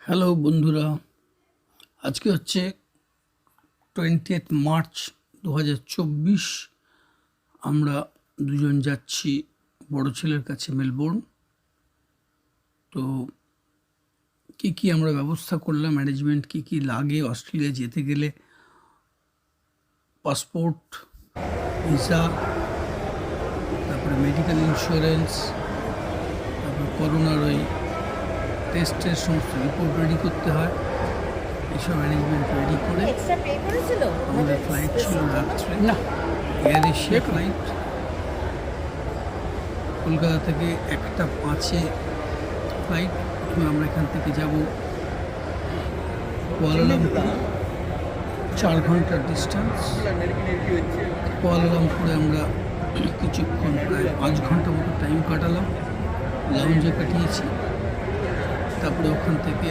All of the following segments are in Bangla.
হ্যালো বন্ধুরা, আজকে হচ্ছে 20th মার্চ 2024। আমরা দুজন যাচ্ছি বড় ছেলের কাছে মেলবোর্ন। তো কি আমরা ব্যবস্থা করলাম, ম্যানেজমেন্ট কি লাগে অস্ট্রেলিয়া যেতে গেলে, পাসপোর্ট, ভিসা, তারপরে মেডিকেল ইন্স্যুরেন্স, তারপরে করোনার ওই টেস্টের সমস্ত রিপোর্ট রেডি করতে হয়। এইসব ম্যানেজমেন্ট রেডি করে আমাদের ফ্লাইট ছিল রাত্রে, এয়ার এশিয়া ফ্লাইট। কলকাতা থেকে 1:05 ফ্লাইট। প্রথমে আমরা এখান থেকে যাব কুয়ালালামপুর, 4 ঘন্টার ডিস্টেন্স। কুয়ালালামপুরে আমরা কিছুক্ষণ প্রায় 5 ঘন্টা মতো টাইম কাটালাম, লাউঞ্জে কাটিয়েছি। তারপরে ওখান থেকে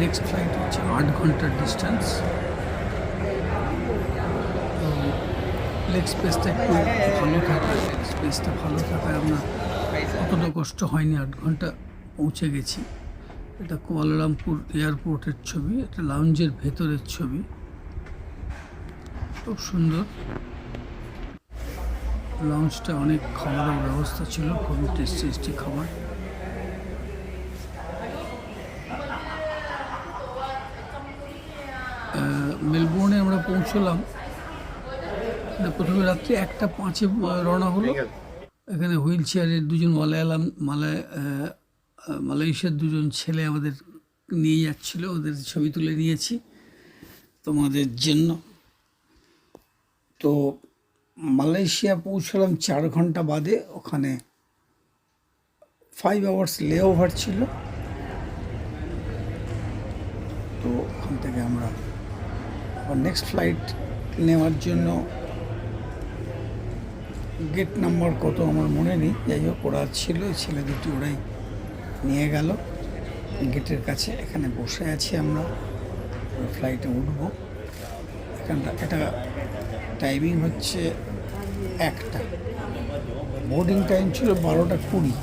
নেক্সট ফ্লাইট হচ্ছে 8 ঘন্টার ডিস্টেন্স। তো লেগ স্পেসটা একটু ভালো থাকায় আমরা অতটা কষ্ট হয়নি, 8 ঘন্টা পৌঁছে গেছি। এটা কুয়ালালামপুর এয়ারপোর্টের ছবি, এটা লাউঞ্জের ভেতরের ছবি, খুব সুন্দর। লাউঞ্জটা অনেক খাবারের ব্যবস্থা ছিল, খুবই টেস্টি খাবার। মেলবোর্নে আমরা পৌঁছলাম, প্রথমে রাত্রে 1:05 রওনা হলো। এখানে হুইল চেয়ারের দুজন মালয়েশিয়ার দুজন ছেলে আমাদের নিয়ে যাচ্ছিল, ওদের ছবি তুলে নিয়েছি তোমাদের জন্য। তো মালয়েশিয়া পৌঁছলাম 4 ঘন্টা বাদে। ওখানে 5 আওয়ার্স লে ওভার ছিল। তো ওখান থেকে আমরা নেক্সট ফ্লাইট নেওয়ার জন্য গেট নাম্বার কত আমার মনে নেই, যাই হোক ওরা ছিল, ছেলে দুটি ওরাই নিয়ে গেল গেটের কাছে। এখানে বসে আছি আমরা, ফ্লাইটে উঠবো। এটা টাইমিং হচ্ছে 1টা, বোর্ডিং টাইম ছিল 12:20।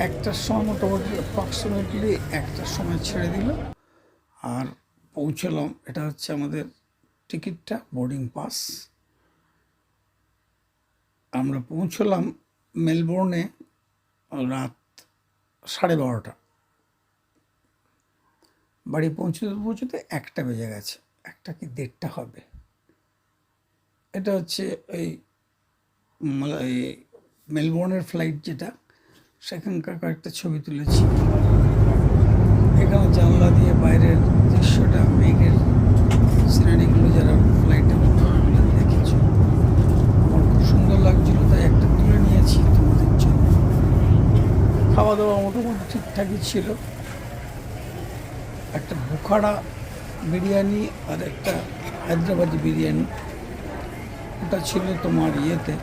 1টার সময় মোটামুটি অ্যাপ্রক্সিমেটলি 1টার সময় ছেড়ে দিল আর পৌঁছলাম। এটা হচ্ছে আমাদের টিকিটটা, বোর্ডিং পাস। আমরা পৌঁছলাম মেলবোর্নে রাত 12:30। বাড়ি পৌঁছতে 1টা বেজে গেছে, 1টা কি 1:30 হবে। এটা হচ্ছে এই মেলবোর্নের ফ্লাইট যেটা, সেখানকার কয়েকটা ছবি তুলেছি। এখানে জানলা দিয়ে বাইরের দৃশ্যটা, মেঘের সিনারিগুলো যারা ফ্লাইটে দেখেছ, আমার খুব সুন্দর লাগছিল, তাই একটা তুলে নিয়েছি তোমাদের জন্য। খাওয়া দাওয়া মোটামুটি ঠিকঠাকই ছিল। একটা বুখারা বিরিয়ানি আর একটা হায়দ্রাবাদি বিরিয়ানি, ওটা ছিল তোমার ইয়েতে,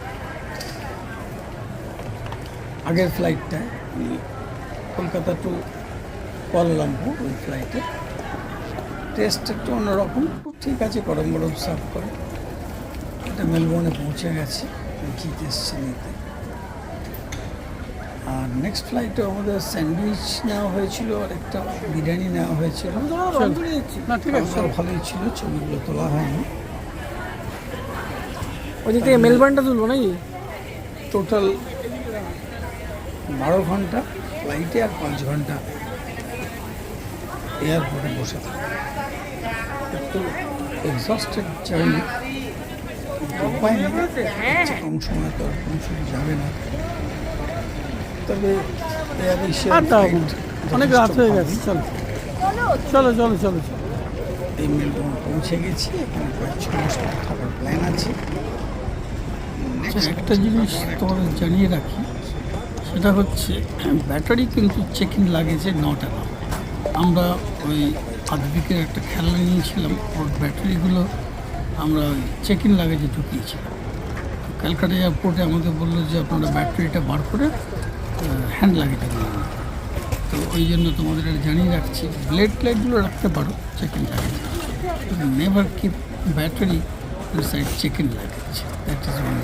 আগের ফ্লাইটটায়, কলকাতা টু কুয়ালালামপুর ওই ফ্লাইটে। টেস্ট একটু অন্যরকম, ঠিক আছে, গরম গরম সার্ভ করে। এটা মেলবোর্নে পৌঁছে গেছে, জিত এসছে নিতে। আর নেক্সট ফ্লাইটে আমাদের স্যান্ডউইচ নেওয়া হয়েছিল আর একটা বিরিয়ানি নেওয়া হয়েছিল। ভালোই ছিল, ছবিগুলো তোলা হয়নি। ওই থেকে মেলবোর্নটা তুলবো নাকি? টোটাল 12 ঘন্টা ফ্লাইটে আর 5 ঘন্টা এয়ারপোর্টে বসে থাকে। একটু এক্সস্টেড জার্নি, উপায় নেই, কম সময় তো আর পৌঁছতে যাবে না। তবে অনেক রাত হয়ে গেছে, চলো চলো চলো চলো। এই মেলবোর্ন পৌঁছে গেছি, এখানে প্রায় 6 মাস থাকার প্ল্যান আছে। একটা জিনিস তোমাদের জানিয়ে রাখি, সেটা হচ্ছে ব্যাটারি কিন্তু চেক ইন লাগেজে 9 টাকা। আমরা ওই আধবিকের একটা খেলনা নিয়েছিলাম, ওর ব্যাটারিগুলো আমরা ওই চেক ইন লাগেজে ঢুকিয়েছিলাম। ক্যালকাটা এয়ারপোর্টে আমাদের বললো যে আপনারা ব্যাটারিটা বার করে হ্যান্ড লাগেজে নিয়ে নিন। তো ওই জন্য তোমাদের জানিয়ে রাখছি, ব্লেডগুলো রাখতে পারো চেক ইন লাগেজে, never keep battery inside check in luggage. That is one.